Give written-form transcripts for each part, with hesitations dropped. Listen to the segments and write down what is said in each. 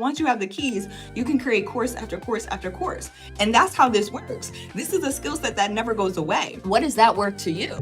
Once you have the keys, you can create course after course after course. And that's how this works. This is a skill set that never goes away. What does that work to you?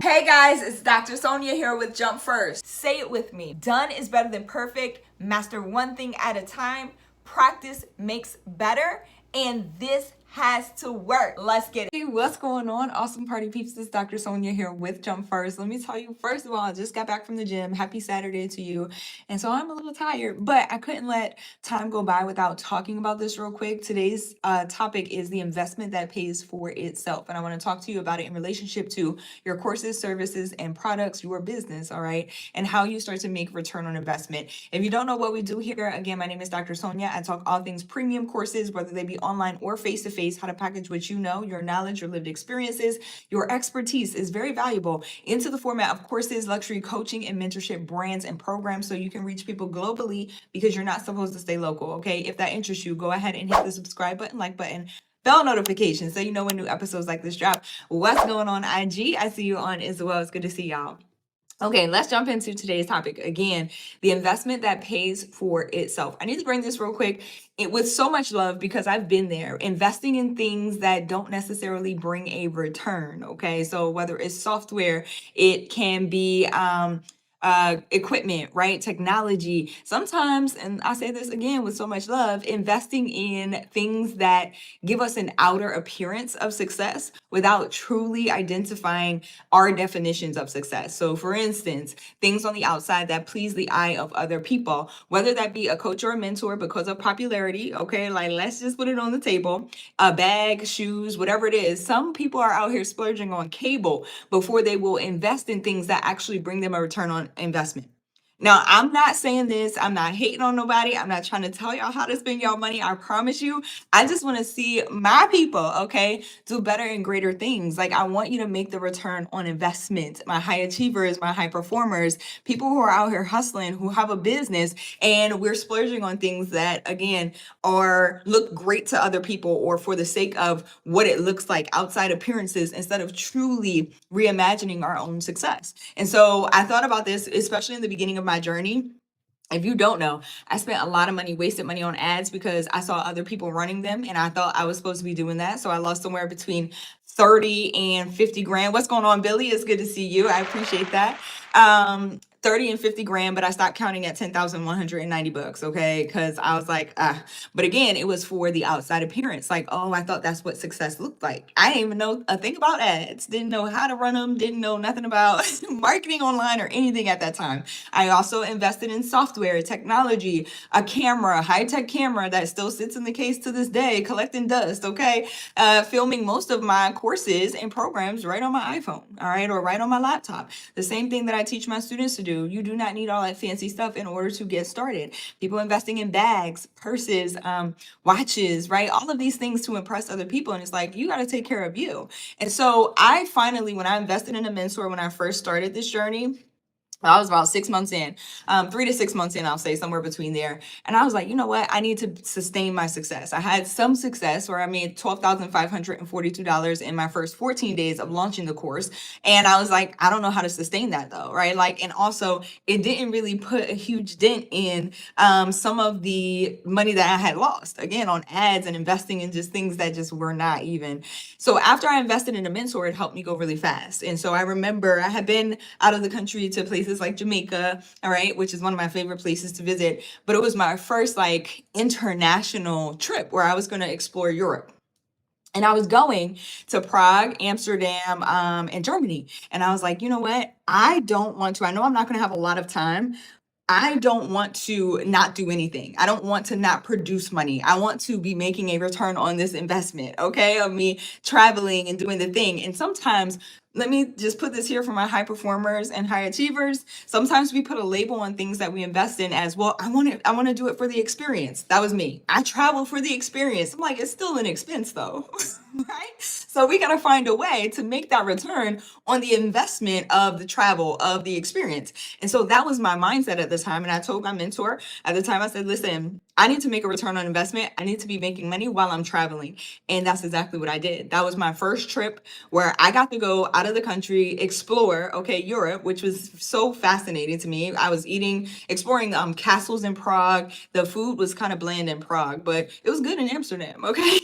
Hey guys, it's Dr. Sonia here with Jump First. Say it with me. Done is better than perfect. Master one thing at a time. Practice makes better. And this has to work. Let's get it. Hey, what's going on? Awesome party peeps. This is Dr. Sonia here with Jump First. Let me tell you, first of all, I just got back from the gym. Happy Saturday to you. And so I'm a little tired, but I couldn't let time go by without talking about this real quick. Today's topic is the investment that pays for itself. And I want to talk to you about it in relationship to your courses, services, and products, your business, all right? And how you start to make return on investment. If you don't know what we do here, again, my name is Dr. Sonia. I talk all things premium courses, whether they be online or face-to-face, how to package what you know, your knowledge, your lived experiences, your expertise is very valuable into the format of courses, luxury coaching, and mentorship brands and programs so you can reach people globally because you're not supposed to stay local, okay? If that interests you, go ahead and hit the subscribe button, like button, bell notifications so you know when new episodes like this drop. What's going on, IG? I see you on as well. It's good to see y'all. Okay, let's jump into today's topic. Again, the investment that pays for itself. I need to bring this real quick with so much love because I've been there investing in things that don't necessarily bring a return. Okay, so whether it's software, it can be equipment, right? Technology. Sometimes, and I say this again with so much love, investing in things that give us an outer appearance of success without truly identifying our definitions of success. So for instance, things on the outside that please the eye of other people, whether that be a coach or a mentor because of popularity, okay? Like let's just put it on the table, a bag, shoes, whatever it is. Some people are out here splurging on cable before they will invest in things that actually bring them a return on investment. Now, I'm not saying this, I'm not hating on nobody. I'm not trying to tell y'all how to spend y'all money. I promise you. I just want to see my people, okay, do better and greater things. Like I want you to make the return on investment. My high achievers, my high performers, people who are out here hustling, who have a business, and we're splurging on things that, again, look great to other people or for the sake of what it looks like, outside appearances, instead of truly reimagining our own success. And so I thought about this, especially in the beginning of my journey. If you don't know, I spent a lot of money, wasted money on ads because I saw other people running them and I thought I was supposed to be doing that. So I lost somewhere between 30 and 50 grand. What's going on, Billy? It's good to see you. I appreciate that. 30 and 50 grand, but I stopped counting at 10,190 bucks. Okay. Cause I was like, but again, it was for the outside appearance. Like, oh, I thought that's what success looked like. I didn't even know a thing about ads, didn't know how to run them, didn't know nothing about marketing online or anything at that time. I also invested in software, technology, a camera, a high-tech camera that still sits in the case to this day, collecting dust. Okay. Filming most of my courses and programs right on my iPhone. All right. Or right on my laptop. The same thing that I teach my students to do. You do not need all that fancy stuff in order to get started. People investing in bags, purses, watches, right? All of these things to impress other people. And it's like, you got to take care of you. And so I finally, when I invested in a mentor, when I first started this journey, I was about 6 months in, 3 to 6 months in, I'll say somewhere between there. And I was like, you know what? I need to sustain my success. I had some success where I made $12,542 in my first 14 days of launching the course. And I was like, I don't know how to sustain that though, right? Like, and also it didn't really put a huge dent in some of the money that I had lost, again, on ads and investing in just things that just were not even. So after I invested in a mentor, it helped me go really fast. And so I remember I had been out of the country to places like Jamaica, all right, which is one of my favorite places to visit. But it was my first like international trip where I was going to explore Europe. And I was going to Prague, Amsterdam, and Germany. And I was like, you know what? I don't want to. I know I'm not going to have a lot of time. I don't want to not do anything. I don't want to not produce money. I want to be making a return on this investment, okay, of me traveling and doing the thing. And sometimes, let me just put this here for my high performers and high achievers. Sometimes we put a label on things that we invest in as, well, I want to do it for the experience. That was me. I travel for the experience. I'm like, it's still an expense though, right? So we got to find a way to make that return on the investment of the travel, of the experience. And so that was my mindset at the time. And I told my mentor at the time, I said, listen, I need to make a return on investment. I need to be making money while I'm traveling. And that's exactly what I did. That was my first trip where I got to go out out of the country, explore, okay, Europe, which was so fascinating to me. I was exploring castles in Prague. The food was kind of bland in Prague, but it was good in Amsterdam, okay?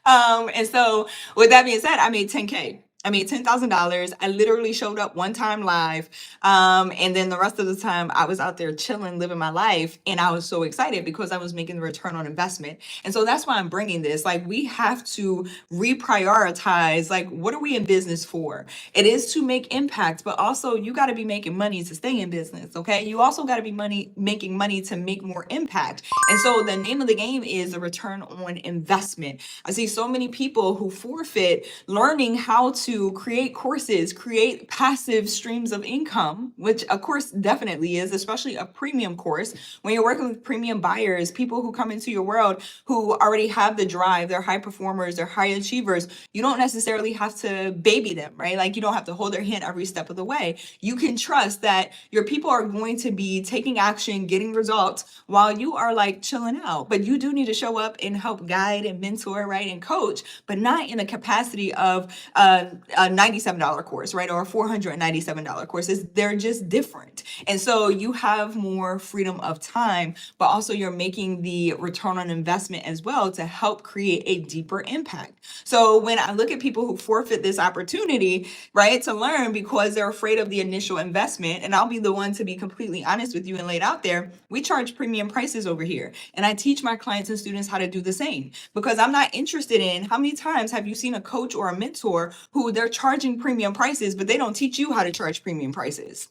And so with that being said, I made 10K. I made $10,000. I literally showed up one time live. And then the rest of the time I was out there chilling, living my life. And I was so excited because I was making the return on investment. And so that's why I'm bringing this. Like, we have to reprioritize, like, what are we in business for? It is to make impact, but also you got to be making money to stay in business. Okay. You also got to be making money to make more impact. And so the name of the game is the return on investment. I see so many people who forfeit learning how to create courses, create passive streams of income, which a course definitely is, especially a premium course. When you're working with premium buyers, people who come into your world who already have the drive, they're high performers, they're high achievers, you don't necessarily have to baby them, right? Like, you don't have to hold their hand every step of the way. You can trust that your people are going to be taking action, getting results while you are like chilling out. But you do need to show up and help guide and mentor, right? And coach, but not in the capacity of a $97 course, right? Or a $497 course. They're just different. And so you have more freedom of time, but also you're making the return on investment as well to help create a deeper impact. So when I look at people who forfeit this opportunity, right, to learn because they're afraid of the initial investment, and I'll be the one to be completely honest with you and lay it out there, we charge premium prices over here. And I teach my clients and students how to do the same, because I'm not interested in how many times have you seen a coach or a mentor who they're charging premium prices, but they don't teach you how to charge premium prices.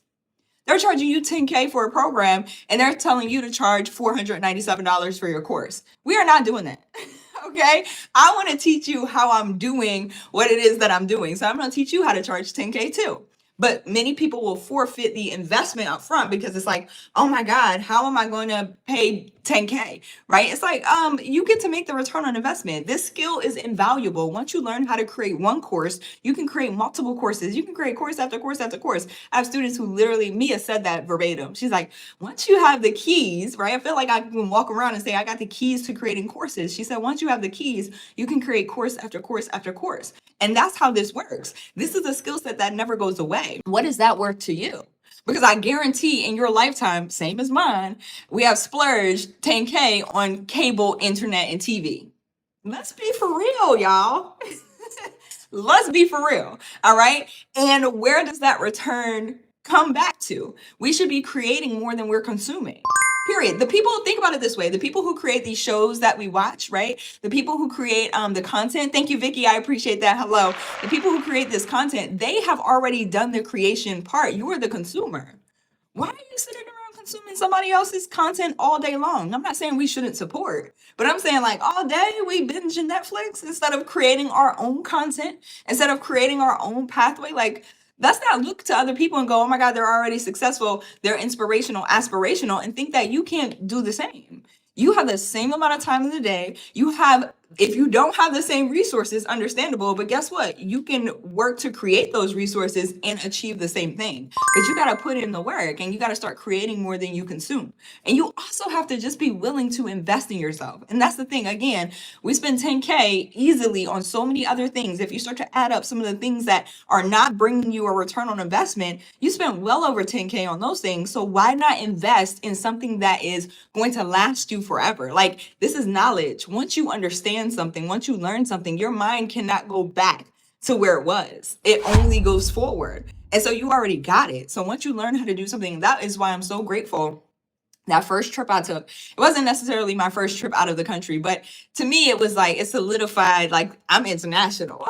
They're charging you 10K for a program and they're telling you to charge $497 for your course. We are not doing that. Okay. I want to teach you how I'm doing what it is that I'm doing. So I'm going to teach you how to charge 10K too. But many people will forfeit the investment up front because it's like, oh my God, how am I going to pay 10K, right? It's like, you get to make the return on investment. This skill is invaluable. Once you learn how to create one course, you can create multiple courses. You can create course after course after course. I have students who literally, Mia said that verbatim. She's like, once you have the keys, right? I feel like I can walk around and say, I got the keys to creating courses. She said, once you have the keys, you can create course after course after course. And that's how this works. This is a skill set that never goes away. What is that worth to you? Because I guarantee in your lifetime, same as mine, we have splurged 10K on cable, internet, and TV. Let's be for real, y'all. Let's be for real. All right. And where does that return come back to? We should be creating more than we're consuming. Period. The people, think about it this way, the people who create these shows that we watch, right? The people who create the content. Thank you, Vicky. I appreciate that. Hello. The people who create this content, they have already done the creation part. You are the consumer. Why are you sitting around consuming somebody else's content all day long? I'm not saying we shouldn't support, but I'm saying, like, all day we binge Netflix instead of creating our own content, instead of creating our own pathway. Like, let's not look to other people and go, oh my God, they're already successful, they're inspirational, aspirational, and think that you can't do the same. You have the same amount of time in the day. You have, if you don't have the same resources, understandable, but guess what? You can work to create those resources and achieve the same thing. But you got to put in the work and you got to start creating more than you consume. And you also have to just be willing to invest in yourself. And that's the thing. Again, we spend 10K easily on so many other things. If you start to add up some of the things that are not bringing you a return on investment, you spend well over 10K on those things. So why not invest in something that is going to last you forever? Like, this is knowledge. Once you understand something, once you learn something, your mind cannot go back to where it was. It only goes forward. And so you already got it. So once you learn how to do something, that is why I'm so grateful. That first trip I took, it wasn't necessarily my first trip out of the country, but to me, it was like, it solidified, like, I'm international.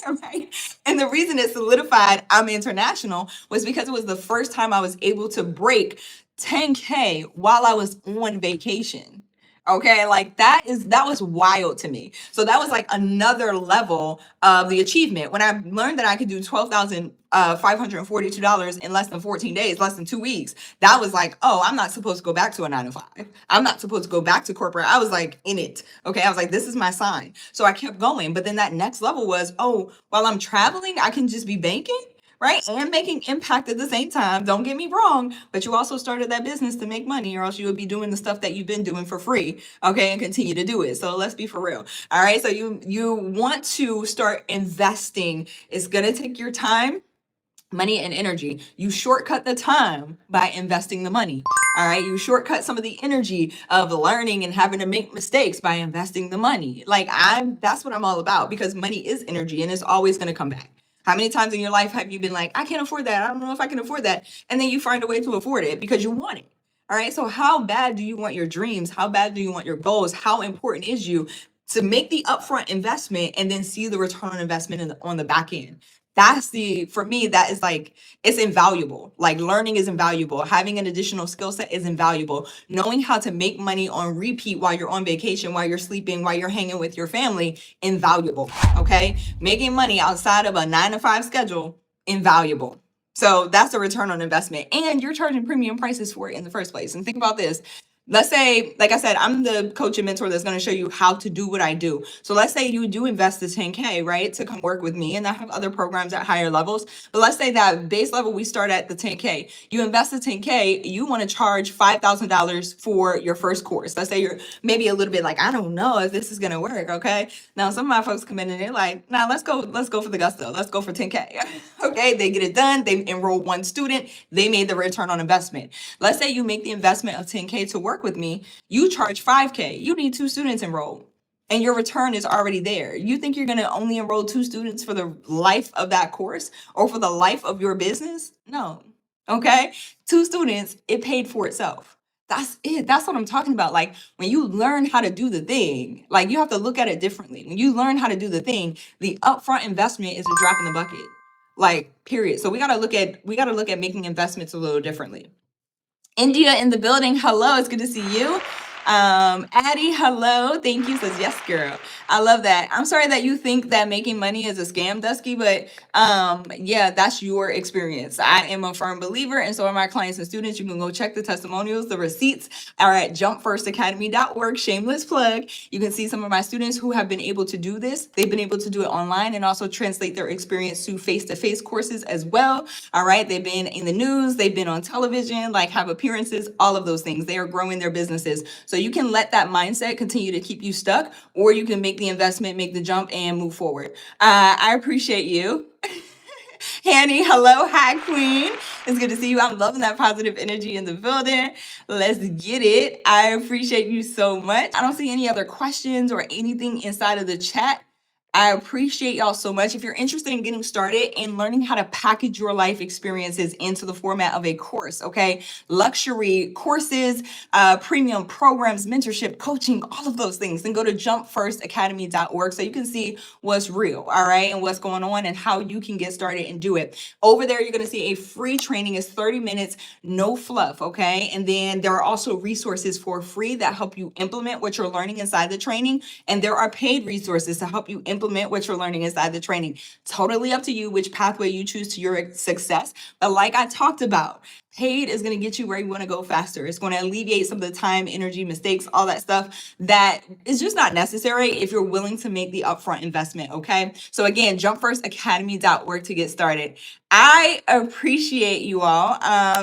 Right? And the reason it solidified I'm international was because it was the first time I was able to break 10K while I was on vacation. Okay, like that was wild to me. So that was like another level of the achievement. When I learned that I could do $12,542 in less than 14 days, less than 2 weeks, that was like, oh, I'm not supposed to go back to a 9-to-5. I'm not supposed to go back to corporate. I was like in it. Okay, I was like, this is my sign. So I kept going. But then that next level was, oh, while I'm traveling, I can just be banking. right? And making impact at the same time. Don't get me wrong, but you also started that business to make money, or else you would be doing the stuff that you've been doing for free, okay, and continue to do it. So let's be for real. All right. So you want to start investing. It's gonna take your time, money, and energy. You shortcut the time by investing the money. All right. You shortcut some of the energy of learning and having to make mistakes by investing the money. That's what I'm all about, because money is energy and it's always going to come back. How many times in your life have you been like, I can't afford that, I don't know if I can afford that, and then you find a way to afford it because you want it? All right. So how bad do you want your dreams? How bad do you want your goals? How important is you to make the upfront investment and then see the return on investment on the back end? For me, that is like, it's invaluable. Like, learning is invaluable. Having an additional skill set is invaluable. Knowing how to make money on repeat while you're on vacation, while you're sleeping, while you're hanging with your family, invaluable. Okay. Making money outside of a 9-to-5 schedule, invaluable. So that's a return on investment. And you're charging premium prices for it in the first place. And think about this. Let's say, like I said, I'm the coach and mentor that's going to show you how to do what I do. So let's say you do invest the 10K, right, to come work with me. And I have other programs at higher levels. But let's say that base level, we start at the 10K. You invest the 10K, you want to charge $5,000 for your first course. Let's say you're maybe a little bit like, I don't know if this is going to work. Okay. Now, some of my folks come in and they're like, nah, let's go for the gusto. Let's go for 10K. Okay. They get it done. They enroll one student. They made the return on investment. Let's say you make the investment of 10K to work with me, you charge 5K. You need 2 students enrolled and your return is already there. You think you're going to only enroll 2 students for the life of that course or for the life of your business? No. Okay. 2 students, it paid for itself. That's it. That's what I'm talking about. Like, when you learn how to do the thing, like, you have to look at it differently. When you learn how to do the thing, the upfront investment is a drop in the bucket. Like, period. So we got to look at making investments a little differently. India in the building. Hello, it's good to see you. Addie, hello. Thank you. Says, yes, girl. I love that. I'm sorry that you think that making money is a scam, Dusky, but yeah, that's your experience. I am a firm believer, and so are my clients and students. You can go check the testimonials. The receipts are at jumpfirstacademy.org. Shameless plug. You can see some of my students who have been able to do this. They've been able to do it online and also translate their experience to face-to-face courses as well. All right. They've been in the news. They've been on television, like have appearances, all of those things. They are growing their businesses. So you can let that mindset continue to keep you stuck, or you can make the investment, make the jump, and move forward. I appreciate you. Hanny, hello, hi queen. It's good to see you. I'm loving that positive energy in the building. Let's get it. I appreciate you so much. I don't see any other questions or anything inside of the chat. I appreciate y'all so much. If you're interested in getting started and learning how to package your life experiences into the format of a course, okay? Luxury courses, premium programs, mentorship, coaching, all of those things, then go to jumpfirstacademy.org so you can see what's real, all right? And what's going on and how you can get started and do it. Over there, you're gonna see a free training. It's 30 minutes, no fluff, okay? And then there are also resources for free that help you implement what you're learning inside the training. And there are paid resources to help you implement what you're learning inside the training. Totally up to you which pathway you choose to your success. But like I talked about, paid is going to get you where you want to go faster. It's going to alleviate some of the time, energy, mistakes, all that stuff that is just not necessary if you're willing to make the upfront investment, okay? So again, jumpfirstacademy.org to get started. I appreciate you all.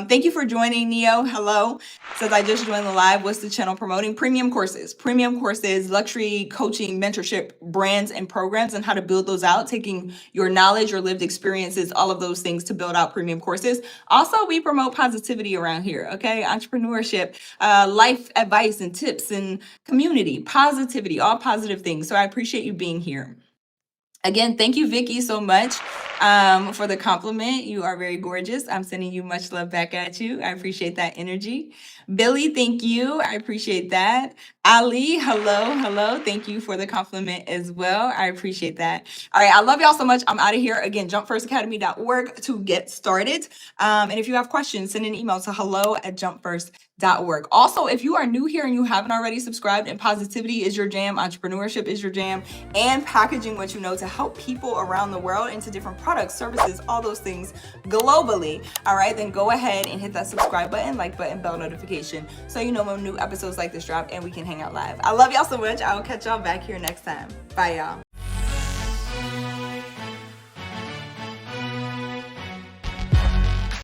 Thank you for joining, Neo. Hello. Says I just joined the live. What's the channel promoting? Premium courses, luxury coaching, mentorship, brands, and programs, and how to build those out, taking your knowledge, your lived experiences, all of those things to build out premium courses. Also, we promote positivity around here, okay? Entrepreneurship, life advice and tips, and community, positivity, all positive things. So I appreciate you being here. Again, thank you, Vicky, so much for the compliment. You are very gorgeous. I'm sending you much love back at you. I appreciate that energy. Billy, thank you. I appreciate that. Ali, hello. Thank you for the compliment as well. I appreciate that. All right, I love y'all so much. I'm out of here. Again, jumpfirstacademy.org to get started. And if you have questions, send an email to hello@jumpfirst.org. Also, if you are new here and you haven't already subscribed, and positivity is your jam, entrepreneurship is your jam, and packaging what you know to help people around the world into different products, services, all those things globally, all right, then go ahead and hit that subscribe button, like button, bell notification, so you know when new episodes like this drop and we can hang out live. I love y'all so much. I will catch y'all back here next time. Bye, y'all.